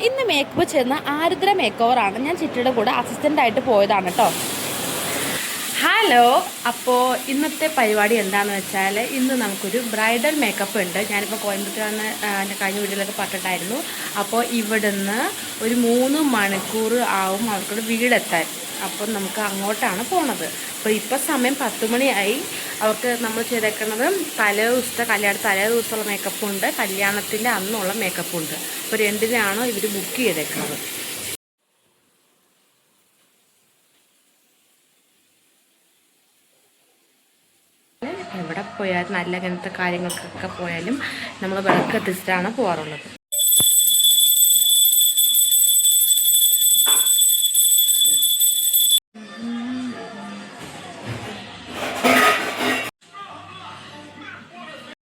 ഇന്ന് മേക്കപ്പ് ചെയ്യുന്ന ആരുദ്ര മേക്ക് ഓവറാണ്. ഞാൻ ചിറ്റയുടെ കൂടെ അസിസ്റ്റൻ്റായിട്ട് പോയതാണ് കേട്ടോ. ഹലോ, അപ്പോൾ ഇന്നത്തെ പരിപാടി എന്താണെന്ന് വെച്ചാൽ ഇന്ന് നമുക്കൊരു ബ്രൈഡൽ മേക്കപ്പ് ഉണ്ട്. ഞാനിപ്പോൾ കോയമ്പത്തൂരാണ് എൻ്റെ കഴിഞ്ഞ വീട്ടിലൊക്കെ പറഞ്ഞിട്ടായിരുന്നു. അപ്പോൾ ഇവിടുന്ന് ഒരു 3 മണിക്കൂർ ആവും അവർക്കൊരു വീടെത്താൻ. അപ്പം നമുക്ക് അങ്ങോട്ടാണ് പോണത്. അപ്പോൾ ഇപ്പോൾ സമയം 10 മണിയായി. അവർക്ക് നമ്മൾ ചെയ്തേക്കുന്നത് തലേ ദിവസമുള്ള മേക്കപ്പുണ്ട്, കല്യാണത്തിൻ്റെ അന്നുള്ള മേക്കപ്പുണ്ട്. അപ്പോൾ രണ്ടിനാണ് ഇവർ ബുക്ക് ചെയ്തേക്കുന്നത്. എവിടെ പോയാലും നല്ല അങ്ങനത്തെ കാര്യങ്ങൾക്കൊക്കെ പോയാലും നമ്മൾ വിളക്ക് കത്തിച്ചിട്ടാണ് പോകാറുള്ളത്.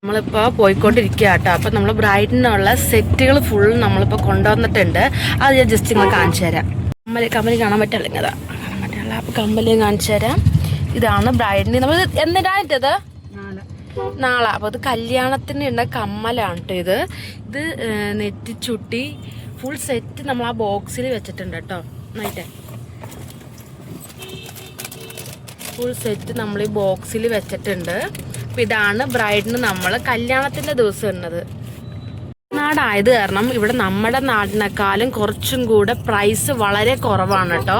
നമ്മളിപ്പോൾ പോയിക്കൊണ്ടിരിക്കുക കേട്ടോ. അപ്പോൾ നമ്മൾ ബ്രൈഡിനുള്ള സെറ്റുകൾ ഫുൾ നമ്മളിപ്പോൾ കൊണ്ടുവന്നിട്ടുണ്ട്. അത് ഞാൻ ജസ്റ്റ് നിങ്ങൾ കാണിച്ചു തരാം. കമ്മല് കാണാൻ പറ്റില്ല, അതാ കാണാൻ പറ്റില്ല. അപ്പോൾ കമ്മല് കാണിച്ചു തരാം. ഇതാണ് ബ്രൈഡിന് നമ്മൾ എന്നിട്ടാണിട്ടത് നാളെ. അപ്പോൾ ഇത് കല്യാണത്തിന് ഉണ്ട കമ്മലാണ് കേട്ടോ. ഇത് നെറ്റിച്ചുട്ടി ഫുൾ സെറ്റ് നമ്മൾ ആ ബോക്സിൽ വെച്ചിട്ടുണ്ട് കേട്ടോ. നൈറ്റേ ഫുൾ സെറ്റ് നമ്മൾ ഈ ബോക്സിൽ വെച്ചിട്ടുണ്ട്. അപ്പം ഇതാണ് ബ്രൈഡിന് നമ്മൾ കല്യാണത്തിൻ്റെ ദിവസം ഉള്ളത്. നാടായത് കാരണം ഇവിടെ നമ്മുടെ നാടിനേക്കാളും കുറച്ചും കൂടെ പ്രൈസ് വളരെ കുറവാണ് കേട്ടോ.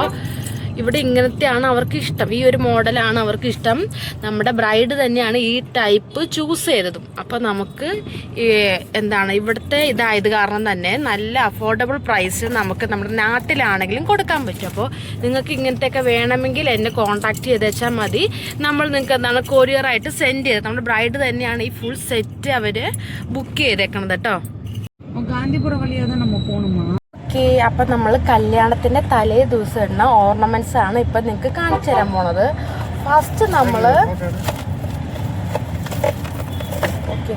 ഇവിടെ ഇങ്ങനത്തെയാണ് അവർക്ക് ഇഷ്ടം, ഈ ഒരു മോഡലാണ് അവർക്ക് ഇഷ്ടം. നമ്മുടെ ബ്രൈഡ് തന്നെയാണ് ഈ ടൈപ്പ് ചൂസ് ചെയ്തതും. അപ്പോൾ നമുക്ക് ഇവിടുത്തെ ഇതായത് കാരണം തന്നെ നല്ല അഫോർഡബിൾ പ്രൈസ് നമുക്ക് നമ്മുടെ നാട്ടിലാണെങ്കിലും കൊടുക്കാൻ പറ്റും. അപ്പോൾ നിങ്ങൾക്ക് ഇങ്ങനത്തെയൊക്കെ വേണമെങ്കിൽ എന്നെ കോൺടാക്ട് ചെയ്തേച്ചാൽ മതി. നമ്മൾ നിങ്ങൾക്ക് കൊറിയറായിട്ട് സെൻഡ് ചെയ്ത് നമ്മുടെ ബ്രൈഡ് തന്നെയാണ് ഈ ഫുൾ സെറ്റ് അവർ ബുക്ക് ചെയ്തേക്കണത് കേട്ടോ. ഗാന്ധിപുരം വഴിയാണ് നമ്മൾ പോകணுமா? ഓക്കെ, അപ്പം നമ്മൾ കല്യാണത്തിൻ്റെ തലേ ദിവസം ഇടുന്ന ഓർണമെന്റ്സ് ആണ് ഇപ്പം നിങ്ങൾക്ക് കാണിച്ചു തരാൻ പോണത്. ഫസ്റ്റ് നമ്മൾ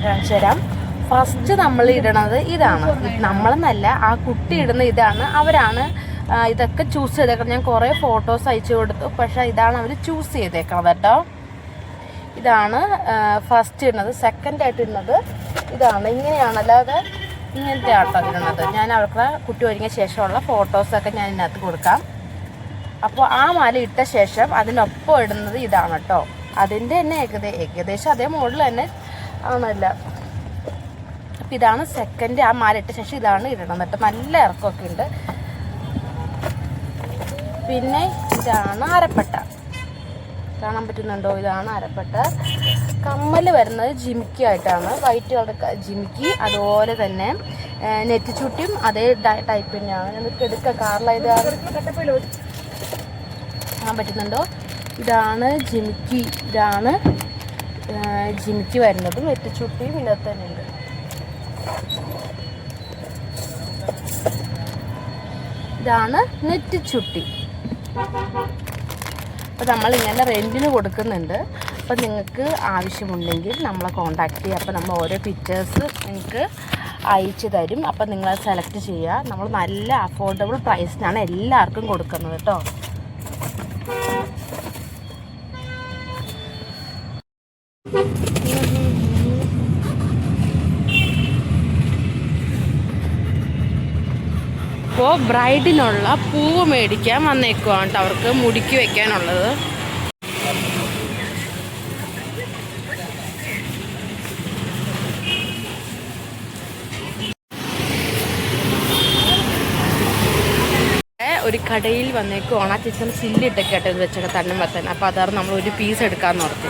കാണിച്ചു തരാം. ഫസ്റ്റ് നമ്മൾ ഇടണത് ഇതാണ്. നമ്മളെന്നല്ല, ആ കുട്ടി ഇടുന്ന ഇതാണ്. അവരാണ് ഇതൊക്കെ ചൂസ് ചെയ്തേക്കുന്നത്. ഞാൻ കുറേ ഫോട്ടോസ് അയച്ചു കൊടുത്തു, പക്ഷേ ഇതാണ് അവർ ചൂസ് ചെയ്തേക്കുന്നത് കേട്ടോ. ഇതാണ് ഫസ്റ്റ് ഇടുന്നത്. സെക്കൻഡായിട്ട് ഇടുന്നത് ഇതാണ്. ഇങ്ങനെയാണ്, അല്ലാതെ ഇങ്ങനത്തെ ആട്ടോ ഇടുന്നത്. ഞാൻ അവർക്ക് കുട്ടി ഒരുങ്ങിയ ശേഷമുള്ള ഫോട്ടോസൊക്കെ ഞാൻ ഇതിനകത്ത് കൊടുക്കാം. അപ്പോൾ ആ മാല ഇട്ട ശേഷം അതിനൊപ്പം ഇടുന്നത് ഇതാണ് കേട്ടോ. അതിൻ്റെ തന്നെ ഏകദേശം അതേ മോഡൽ തന്നെ ആണല്ല. അപ്പം ഇതാണ് സെക്കൻഡ്. ആ മാല ഇട്ട ശേഷം ഇതാണ് ഇടണം കേട്ടോ. നല്ല ഇറക്കമൊക്കെ ഉണ്ട്. പിന്നെ ഇതാണ് അരപ്പട്ട, കാണാൻ പറ്റുന്നുണ്ടോ? ഇതാണ് അരപ്പട്ട. കമ്മൽ വരുന്നത് ജിമിക്കി ആയിട്ടാണ്, വൈറ്റ് കളർ ജിമിക്കി. അതുപോലെ തന്നെ നെറ്റിച്ചുട്ടിയും അതേ ടൈപ്പ് തന്നെയാണ്. നമുക്ക് എടുക്കാം, കാറിലായത് കാണാൻ പറ്റുന്നുണ്ടോ? ഇതാണ് ജിമിക്കി. ഇതാണ് ജിമിക്കി വരുന്നത്. നെറ്റിച്ചുട്ടിയും ഇതിനകത്ത് തന്നെ ഉണ്ട്. ഇതാണ് നെറ്റിച്ചുട്ടി. അപ്പോൾ നമ്മളിങ്ങനെ റെൻറ്റിന് കൊടുക്കുന്നുണ്ട്. അപ്പോൾ നിങ്ങൾക്ക് ആവശ്യമുണ്ടെങ്കിൽ നമ്മളെ കോൺടാക്ട് ചെയ്യുക. അപ്പോൾ നമ്മൾ ഓരോ പിക്ചേഴ്സ് നിങ്ങൾക്ക് അയച്ചു തരും. അപ്പോൾ നിങ്ങളത് സെലക്ട് ചെയ്യുക. നമ്മൾ നല്ല അഫോർഡബിൾ പ്രൈസിനാണ് എല്ലാവർക്കും കൊടുക്കുന്നത് കേട്ടോ. അപ്പോൾ ബ്രൈഡിനുള്ള പൂവ് മേടിക്കാൻ വന്നേക്കുവാണ് കേട്ടോ. അവർക്ക് മുടിക്ക് വെക്കാനുള്ളത്. ഒരു കടയിൽ വന്നേക്കുവാണ്. ആ ചേച്ചി ചില്ലിട്ടൊക്കെ ആയിട്ട് ഇത് വെച്ചൊക്കെ തണ്ണും വെത്താൻ. അപ്പോൾ അതാണ് നമ്മൾ ഒരു പീസ് എടുക്കാമെന്ന് ഓർത്തു.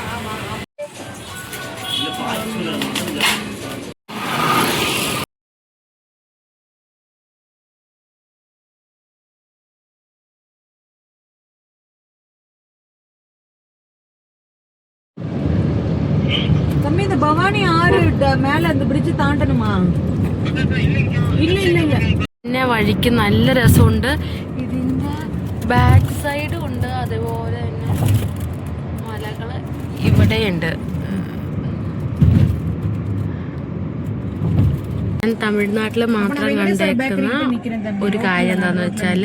தம்பி, இந்த பவானி ஆறு மேல அந்த பிரிட்ஜ் தாண்டணுமா? இல்ல இல்ல இல்ல. പിന്നെ വഴിക്ക് നല്ല രസമുണ്ട്. ഇതിൻ്റെ ബാക്ക് സൈഡും ഉണ്ട്. അതുപോലെ തന്നെ മലകൾ ഇവിടെയുണ്ട്. ഞാൻ തമിഴ്നാട്ടിൽ മാത്രം കണ്ടേക്കുന്ന ഒരു കാര്യം എന്താണെന്ന് വെച്ചാൽ,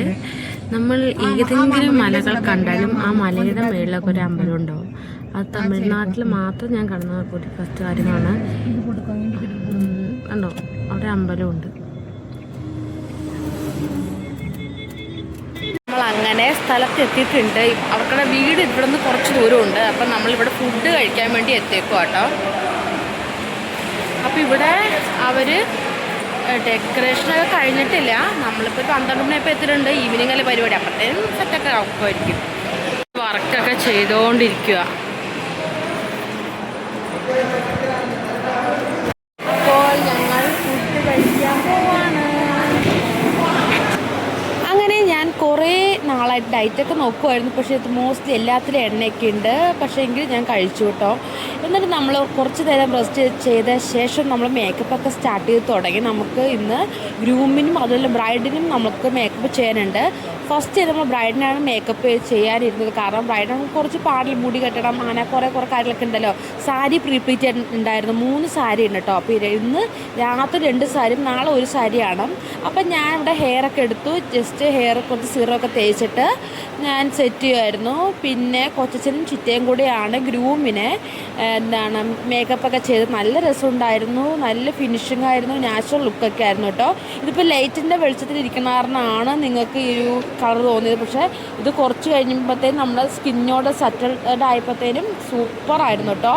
നമ്മൾ ഏതെങ്കിലും മലകൾ കണ്ടാലും ആ മലയുടെ മുകളിലൊക്കെ ഒരു അമ്പലം ഉണ്ടാവും. അത് തമിഴ്നാട്ടിൽ മാത്രം ഞാൻ കാണുന്ന ഒരു ഫസ്റ്റ് കാര്യമാണ്. കണ്ടോ, അവിടെ അമ്പലമുണ്ട്. സ്ഥലത്ത് എത്തിയിട്ടുണ്ട്. അവരുടെ വീട് ഇവിടെ നിന്ന് കുറച്ച് ദൂരമുണ്ട്. അപ്പം നമ്മളിവിടെ ഫുഡ് കഴിക്കാൻ വേണ്ടി എത്തിയേക്കും കേട്ടോ. അപ്പോൾ ഇവിടെ അവർ ഡെക്കറേഷനൊക്കെ കഴിഞ്ഞിട്ടില്ല. നമ്മളിപ്പോൾ 12 മണിയപ്പോൾ എത്തിയിട്ടുണ്ട്. ഈവനിങ് അല്ലേ പരിപാടി, അപ്പോഴത്തേനും സെറ്റൊക്കെ ആക്കുമായിരിക്കും. വർക്കൊക്കെ ചെയ്തുകൊണ്ടിരിക്കുക. അപ്പോൾ ഞങ്ങൾ ഫുഡ് കഴിക്കാൻ പോവാണ്. അങ്ങനെ ഞാൻ കുറേ നാളായിട്ട് ഡയറ്റൊക്കെ നോക്കുമായിരുന്നു. പക്ഷേ ഇത് മോസ്റ്റ്ലി എല്ലാത്തിലും എണ്ണയൊക്കെ ഉണ്ട്. പക്ഷേ എങ്കിൽ ഞാൻ കഴിച്ചു കേട്ടോ. എന്നിട്ട് നമ്മൾ കുറച്ച് നേരം റെസ്റ്റ് ചെയ്ത ശേഷം നമ്മൾ മേക്കപ്പൊക്കെ സ്റ്റാർട്ട് ചെയ്ത് തുടങ്ങി. നമുക്ക് ഇന്ന് ഗ്രൂമിനും അതുപോലെ ബ്രൈഡിനും നമുക്ക് മേക്കപ്പ് ചെയ്യാനുണ്ട്. ഫസ്റ്റ് നമ്മൾ ബ്രൈഡിനാണ് മേക്കപ്പ് ചെയ്യാനിരുന്നത്. കാരണം ബ്രൈഡിന് കുറച്ച് പാടിൽ മുടി കെട്ടണം, അങ്ങനെ കുറേ കാര്യങ്ങളൊക്കെ ഉണ്ടല്ലോ. സാരി പ്രീപ്ലീറ്റ് ഉണ്ടായിരുന്നു. 3 സാരി ഉണ്ട് കേട്ടോ. അപ്പോൾ ഇന്ന് രാത്രി 2 സാരിയും നാളെ 1 സാരിയാണ്. അപ്പം ഞാൻ ഇവിടെ ഹെയറൊക്കെ എടുത്തു. ജസ്റ്റ് ഹെയർ കുറച്ച് സിറമൊക്കെ തേച്ചിട്ട് ഞാൻ സെറ്റ് ചെയ്യുമായിരുന്നു. പിന്നെ കൊച്ചച്ഛനും ചിറ്റയും കൂടെയാണ് ഗ്രൂമിനെ മേക്കപ്പൊക്കെ ചെയ്ത്. നല്ല രസമുണ്ടായിരുന്നു, നല്ല ഫിനിഷിംഗ് ആയിരുന്നു, നാച്ചുറൽ ലുക്കൊക്കെ ആയിരുന്നു കേട്ടോ. ഇതിപ്പോൾ ലൈറ്റിൻ്റെ വെളിച്ചത്തിൽ ഇരിക്കുന്ന കാരണമാണ് നിങ്ങൾക്ക് ഈ ഒരു കളർ തോന്നിയത്. പക്ഷേ ഇത് കുറച്ച് കഴിയുമ്പോഴത്തേനും നമ്മുടെ സ്കിന്നോട് സെറ്റിൽഡ് ആയപ്പോഴത്തേനും സൂപ്പറായിരുന്നു കേട്ടോ.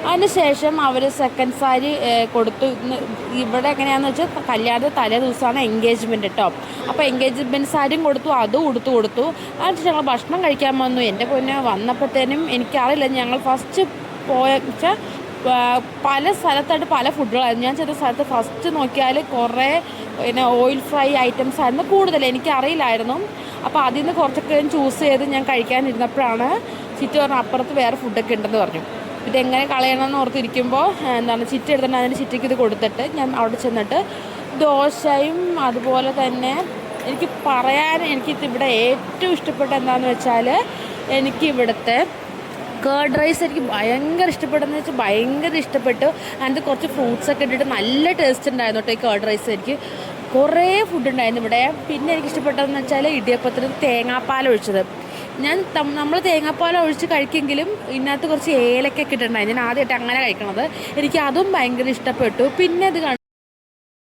അതിന് ശേഷം അവർ സെക്കൻഡ് സാരി കൊടുത്തു. ഇവിടെ എങ്ങനെയാണെന്ന് വെച്ചാൽ കല്യാണത്തിന് തലേ ദിവസമാണ് എൻഗേജ്മെൻറ്റ് കേട്ടോ. അപ്പോൾ എൻഗേജ്മെൻറ്റ് സാരിയും കൊടുത്തു, അതും കൊടുത്തു. അതിന് ഞങ്ങൾ ഭക്ഷണം കഴിക്കാൻ വന്നു. എൻ്റെ പൊന്നെ വന്നപ്പോഴത്തേനും എനിക്കറിയില്ല, ഞങ്ങൾ ഫസ്റ്റ് പോയ വെച്ചാൽ പല സ്ഥലത്തായിട്ട് പല ഫുഡുകളായിരുന്നു. ഞാൻ ചെന്ന സ്ഥലത്ത് ഫസ്റ്റ് നോക്കിയാൽ കുറേ പിന്നെ ഓയിൽ ഫ്രൈ ഐറ്റംസ് ആയിരുന്നു കൂടുതൽ. എനിക്കറിയില്ലായിരുന്നു. അപ്പോൾ അതിൽ നിന്ന് കുറച്ചൊക്കെ ഞാൻ ചൂസ് ചെയ്ത് ഞാൻ കഴിക്കാനിരുന്നപ്പോഴാണ് ചിറ്റ പറഞ്ഞ അപ്പുറത്ത് വേറെ ഫുഡൊക്കെ ഉണ്ടെന്ന് പറഞ്ഞു. ഇതെങ്ങനെ കളയണമെന്ന് ഓർത്തിരിക്കുമ്പോൾ ചിറ്റ എടുത്തിട്ട് അതിൻ്റെ ചിറ്റയ്ക്ക് ഇത് കൊടുത്തിട്ട് ഞാൻ അവിടെ ചെന്നിട്ട് ദോശയും അതുപോലെ തന്നെ എനിക്കിവിടെ ഏറ്റവും ഇഷ്ടപ്പെട്ട എന്താണെന്ന് വെച്ചാൽ എനിക്കിവിടുത്തെ കേർഡ് റൈസ് എനിക്ക് ഭയങ്കര ഇഷ്ടപ്പെട്ടെന്ന് വെച്ചാൽ ഭയങ്കര ഇഷ്ടപ്പെട്ടു. അതിൻ്റെ കുറച്ച് ഫ്രൂട്ട്സൊക്കെ ഇട്ടിട്ട് നല്ല ടേസ്റ്റ് ഉണ്ടായിരുന്നു കേട്ടോ. ഈ കേർഡ് റൈസ് എനിക്ക് കുറേ ഫുഡ് ഉണ്ടായിരുന്നു ഇവിടെ. പിന്നെ എനിക്ക് ഇഷ്ടപ്പെട്ടതെന്ന് വെച്ചാൽ ഇടിയപ്പത്തിന് തേങ്ങാപ്പാൽ ഒഴിച്ചത്. നമ്മൾ തേങ്ങാപ്പാൽ ഒഴിച്ച് കഴിക്കെങ്കിലും ഇതിനകത്ത് കുറച്ച് ഏലക്കൊക്കെ ഇട്ടിട്ടുണ്ടായിരുന്നു. ഞാൻ ആദ്യമായിട്ട് അങ്ങനെ കഴിക്കണത്. എനിക്ക് അതും ഭയങ്കര ഇഷ്ടപ്പെട്ടു. പിന്നെ ഇത്